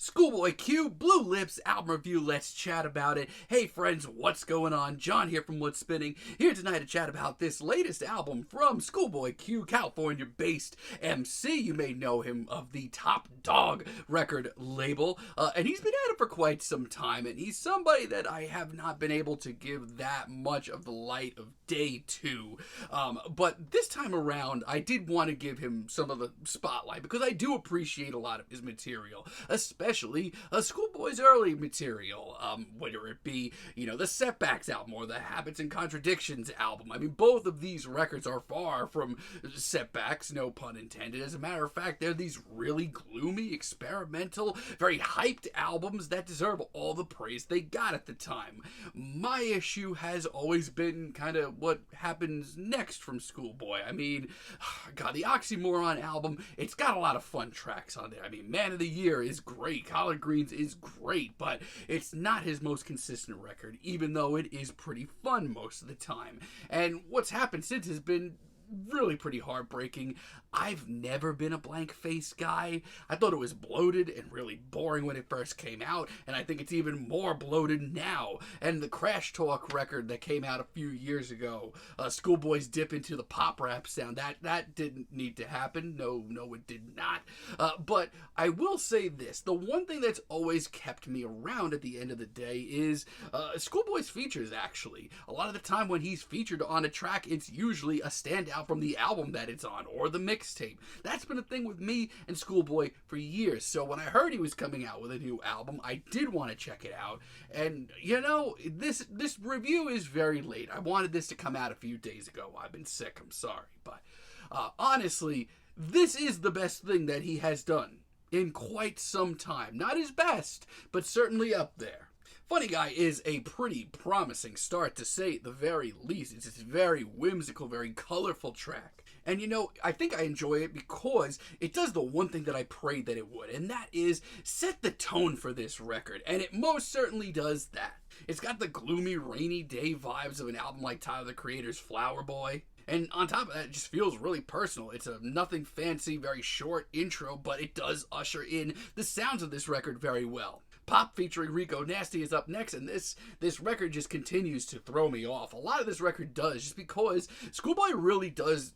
ScHoolboy Q, Blue Lips album review. Let's chat about it. Hey friends, what's going on? John here from What's Spinning, here tonight to chat about this latest album from ScHoolboy Q, California-based MC. You may know him of the Top Dog record label, and he's been at it for quite some time, and he's somebody that I have not been able to give that much of the light of day to. But this time around, I did want to give him some of the spotlight because I do appreciate a lot of his material, especially ScHoolboy's early material, whether it be, the Setbacks album or the Habits and Contradictions album. I mean, both of these records are far from setbacks, no pun intended. As a matter of fact, they're these really gloomy, experimental, very hyped albums that deserve all the praise they got at the time. My issue has always been kind of what happens next from ScHoolboy. I mean, God, the Oxymoron album, it's got a lot of fun tracks on there. I mean, Man of the Year is great, Collard Greens is great, but it's not his most consistent record, even though it is pretty fun most of the time. And what's happened since has been really pretty heartbreaking. I've never been a blank face guy. I thought it was bloated and really boring when it first came out, and I think it's even more bloated now. And the Crash Talk record that came out a few years ago, ScHoolboy's dip into the pop rap sound, that didn't need to happen. No, it did not. But I will say this, the one thing that's always kept me around at the end of the day is ScHoolboy's features, actually. A lot of the time when he's featured on a track, it's usually a standout from the album that it's on, or the mixtape. That's been a thing with me and ScHoolboy for years. So when I heard he was coming out with a new album, I did want to check it out. And, this review is very late. I wanted this to come out a few days ago. I've been sick, I'm sorry. But, honestly, this is the best thing that he has done in quite some time. Not his best, but certainly up there. Funny Guy is a pretty promising start, to say the very least. It's a very whimsical, very colorful track. And I think I enjoy it because it does the one thing that I prayed that it would, and that is set the tone for this record. And it most certainly does that. It's got the gloomy, rainy day vibes of an album like Tyler, the Creator's Flower Boy. And on top of that, it just feels really personal. It's a nothing fancy, very short intro, but it does usher in the sounds of this record very well. Pop featuring Rico Nasty is up next, and this record just continues to throw me off. A lot of this record does, just because ScHoolboy really does,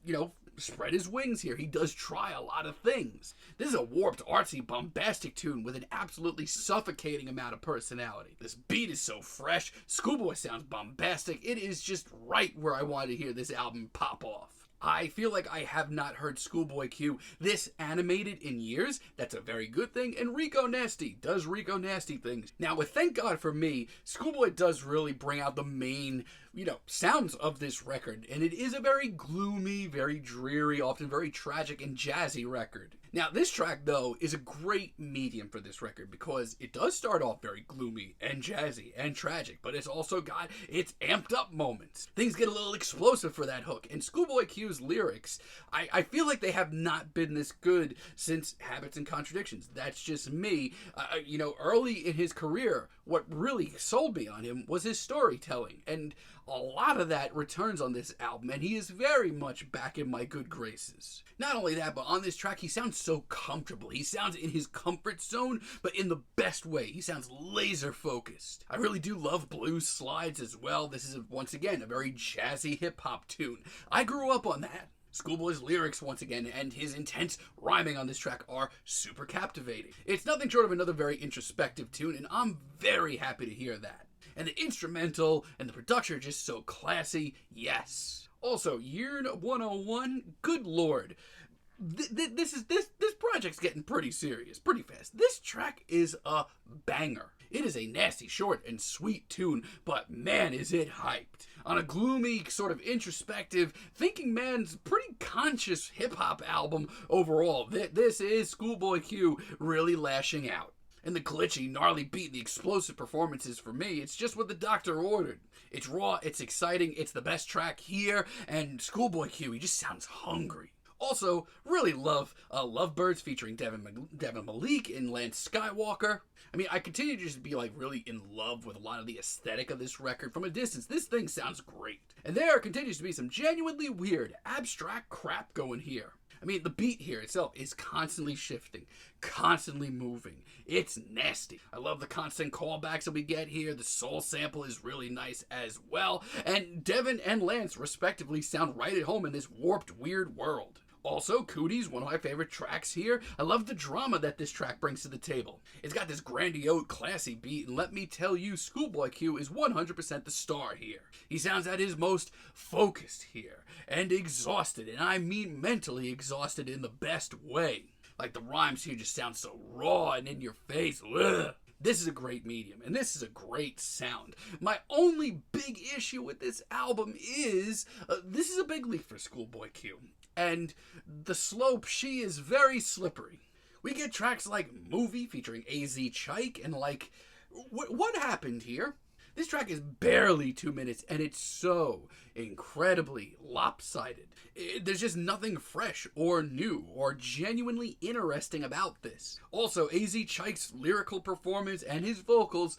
spread his wings here. He does try a lot of things. This is a warped, artsy, bombastic tune with an absolutely suffocating amount of personality. This beat is so fresh. ScHoolboy sounds bombastic. It is just right where I wanted to hear this album pop off. I feel like I have not heard ScHoolboy Q this animated in years. That's a very good thing. And Rico Nasty does Rico Nasty things. Now, with Thank God For Me, ScHoolboy does really bring out the main, sounds of this record. And it is a very gloomy, very dreary, often very tragic and jazzy record. Now, this track, though, is a great medium for this record because it does start off very gloomy and jazzy and tragic, but it's also got its amped up moments. Things get a little explosive for that hook, and ScHoolboy Q's lyrics, I feel like they have not been this good since Habits and Contradictions. That's just me. Early in his career, what really sold me on him was his storytelling, and a lot of that returns on this album, and he is very much back in my good graces. Not only that, but on this track, he sounds so comfortable. He sounds in his comfort zone, but in the best way. He sounds laser focused. I really do love blues slides as well. This is, once again, a very jazzy hip-hop tune. I grew up on that. ScHoolboy's lyrics, once again, and his intense rhyming on this track are super captivating. It's nothing short of another very introspective tune, and I'm very happy to hear that. And the instrumental and the production are just so classy, yes. Also, Yeern 101, good lord. This project's getting pretty serious, pretty fast. This track is a banger. It is a nasty, short, and sweet tune, but man, is it hyped. On a gloomy, sort of introspective, thinking man's pretty conscious hip-hop album overall, this is ScHoolboy Q really lashing out. And the glitchy, gnarly beat, the explosive performances, for me, it's just what the doctor ordered. It's raw, it's exciting, it's the best track here, and ScHoolboy Q, he just sounds hungry. Also, really love Lovebirds featuring Devin Malik and Lance Skywalker. I mean, I continue to just be really in love with a lot of the aesthetic of this record from a distance. This thing sounds great. And there continues to be some genuinely weird, abstract crap going here. I mean, the beat here itself is constantly shifting, constantly moving. It's nasty. I love the constant callbacks that we get here. The soul sample is really nice as well. And Devin and Lance, respectively, sound right at home in this warped, weird world. Also, Cooties, one of my favorite tracks here. I love the drama that this track brings to the table. It's got this grandiose, classy beat, and let me tell you, ScHoolboy Q is 100% the star here. He sounds at his most focused here, and exhausted, and I mean mentally exhausted in the best way. Like, the rhymes here just sound so raw and in your face. Ugh. This is a great medium, and this is a great sound. My only big issue with this album is, this is a big leap for ScHoolboy Q. And the slope, she is very slippery. We get tracks like Movie featuring AZ Chike and like, what happened here? This track is barely 2 minutes and it's so incredibly lopsided. There's just nothing fresh or new or genuinely interesting about this. Also, AZ Chike's lyrical performance and his vocals,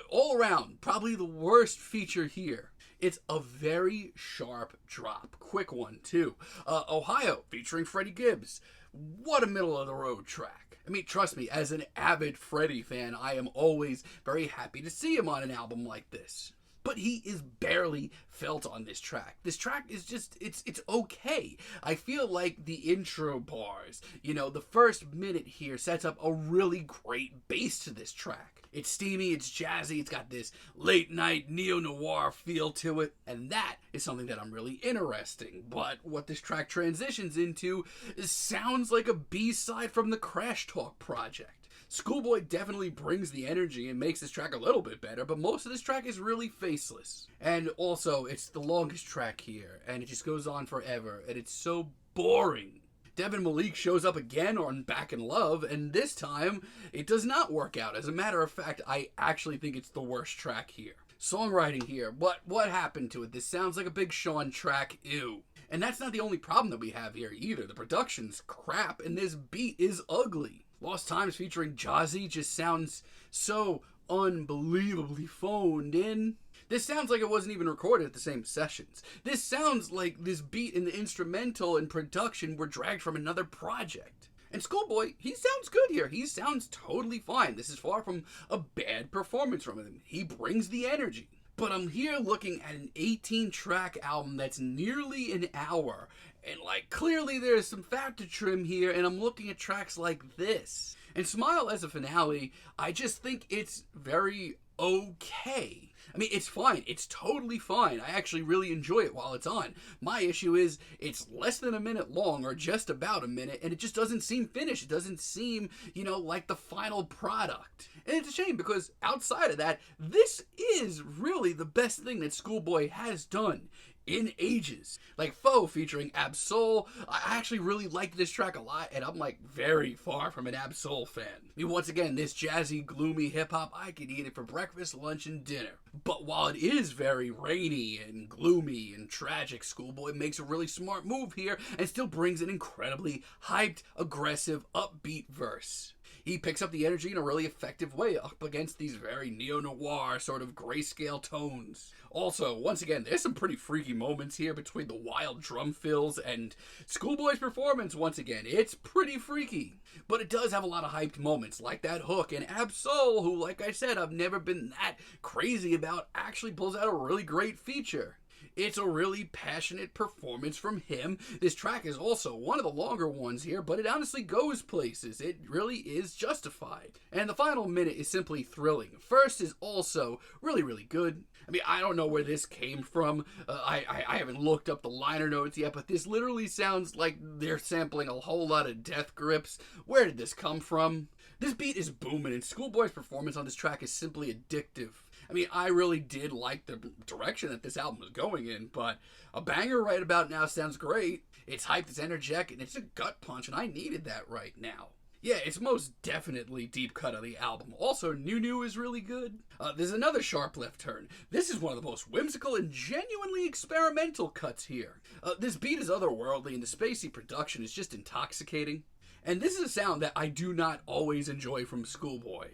all around, probably the worst feature here. It's a very sharp drop. Quick one, too. Ohio, featuring Freddie Gibbs. What a middle-of-the-road track. I mean, trust me, as an avid Freddie fan, I am always very happy to see him on an album like this. But he is barely felt on this track. This track is just, it's okay. I feel like the intro bars, the first minute here sets up a really great bass to this track. It's steamy, it's jazzy, it's got this late night neo-noir feel to it, and that is something that I'm really interesting. But what this track transitions into sounds like a B-side from the Crash Talk project. ScHoolboy definitely brings the energy and makes this track a little bit better, but most of this track is really faceless. And also, it's the longest track here, and it just goes on forever, and it's so boring. Devin Malik shows up again on Back in Love, and this time, it does not work out. As a matter of fact, I actually think it's the worst track here. Songwriting here, what happened to it? This sounds like a Big Sean track, ew. And that's not the only problem that we have here either. The production's crap, and this beat is ugly. Lost Times featuring Jazzy just sounds so unbelievably phoned in. This sounds like it wasn't even recorded at the same sessions. This sounds like this beat and the instrumental and production were dragged from another project. And ScHoolboy, he sounds good here. He sounds totally fine. This is far from a bad performance from him. He brings the energy. But I'm here looking at an 18-track album that's nearly an hour. And clearly there's some fat to trim here, and I'm looking at tracks like this. And Smile as a finale, I just think it's very okay. I mean, it's fine. It's totally fine. I actually really enjoy it while it's on. My issue is it's less than a minute long, or just about a minute, and it just doesn't seem finished. It doesn't seem, like the final product. And it's a shame because outside of that, this is really the best thing that ScHoolboy has done in ages. Like Foux featuring Ab-Soul, I actually really like this track a lot, and I'm very far from an Ab-Soul fan. I mean, once again, this jazzy, gloomy hip-hop, I could eat it for breakfast, lunch, and dinner. But while it is very rainy and gloomy and tragic, ScHoolboy makes a really smart move here and still brings an incredibly hyped, aggressive, upbeat verse. He picks up the energy in a really effective way up against these very neo-noir sort of grayscale tones. Also, once again, there's some pretty freaky moments here between the wild drum fills and ScHoolboy's performance. Once again, it's pretty freaky. But it does have a lot of hyped moments, like that hook, and Ab-Soul, who, like I said, I've never been that crazy about, actually pulls out a really great feature. It's a really passionate performance from him. This track is also one of the longer ones here, but it honestly goes places. It really is justified. And the final minute is simply thrilling. First is also really, really good. I mean, I don't know where this came from. I haven't looked up the liner notes yet, but this literally sounds like they're sampling a whole lot of Death Grips. Where did this come from? This beat is booming, and ScHoolboy's performance on this track is simply addictive. I mean, I really did like the direction that this album was going in, but a banger right about now sounds great. It's hyped, it's energetic, and it's a gut punch, and I needed that right now. Yeah, it's most definitely deep cut of the album. Also, Nunu is really good. There's another sharp left turn. This is one of the most whimsical and genuinely experimental cuts here. This beat is otherworldly, and the spacey production is just intoxicating. And this is a sound that I do not always enjoy from ScHoolboy.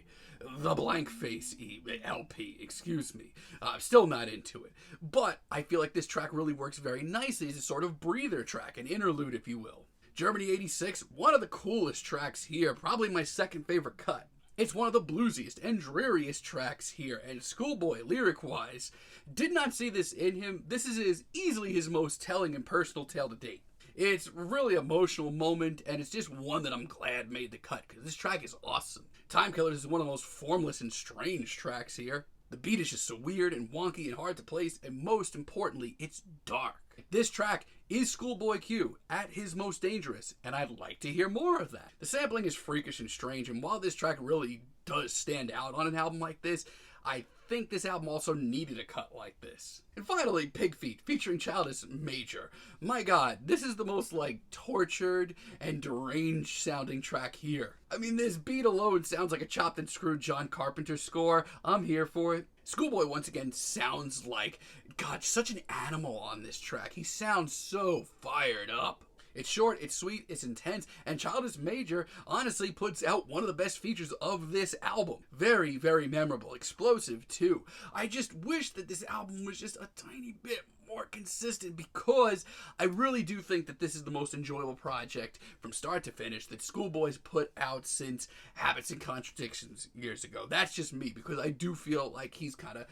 The Blank Face LP, excuse me. I'm still not into it. But I feel like this track really works very nicely as a sort of breather track, an interlude, if you will. Germany 86, one of the coolest tracks here, probably my second favorite cut. It's one of the bluesiest and dreariest tracks here, and ScHoolboy, lyric-wise, did not see this in him. This is easily his most telling and personal tale to date. It's a really emotional moment, and it's just one that I'm glad made the cut, because this track is awesome. Time Killers is one of the most formless and strange tracks here. The beat is just so weird and wonky and hard to place, and most importantly, it's dark. This track is ScHoolboy Q at his most dangerous, and I'd like to hear more of that. The sampling is freakish and strange, and while this track really does stand out on an album like this, I think this album also needed a cut like this. And finally, Pig Feet, featuring Childish Major. My god, this is the most, tortured and deranged sounding track here. I mean, this beat alone sounds like a chopped and screwed John Carpenter score. I'm here for it. ScHoolboy once again sounds like, God, such an animal on this track. He sounds so fired up. It's short, it's sweet, it's intense, and Childish Major honestly puts out one of the best features of this album. Very, very memorable. Explosive, too. I just wish that this album was just a tiny bit more consistent, because I really do think that this is the most enjoyable project from start to finish that ScHoolboy's put out since Habits and Contradictions years ago. That's just me, because I do feel like he's kind of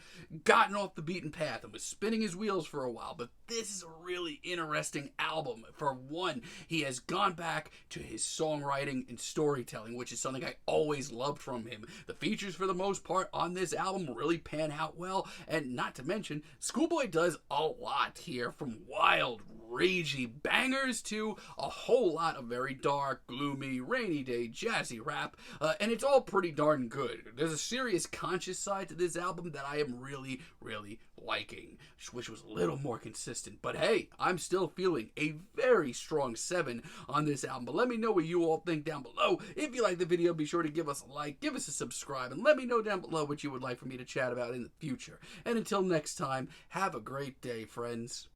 gotten off the beaten path and was spinning his wheels for a while, but this is a really interesting album. For one, he has gone back to his songwriting and storytelling, which is something I always loved from him. The features, for the most part, on this album really pan out well, and not to mention, ScHoolboy does a lot here, from wild, ragey bangers to a whole lot of very dark, gloomy, rainy day, jazzy rap, and it's all pretty darn good. There's a serious, conscious side to this album that I am really, really liking. Just wish it was a little more consistent, but hey, I'm still feeling a very strong 7 on this album. But let me know what you all think down below. If you like the video, be sure to give us a like, give us a subscribe, and let me know down below what you would like for me to chat about in the future. And until next time, have a great day, friends.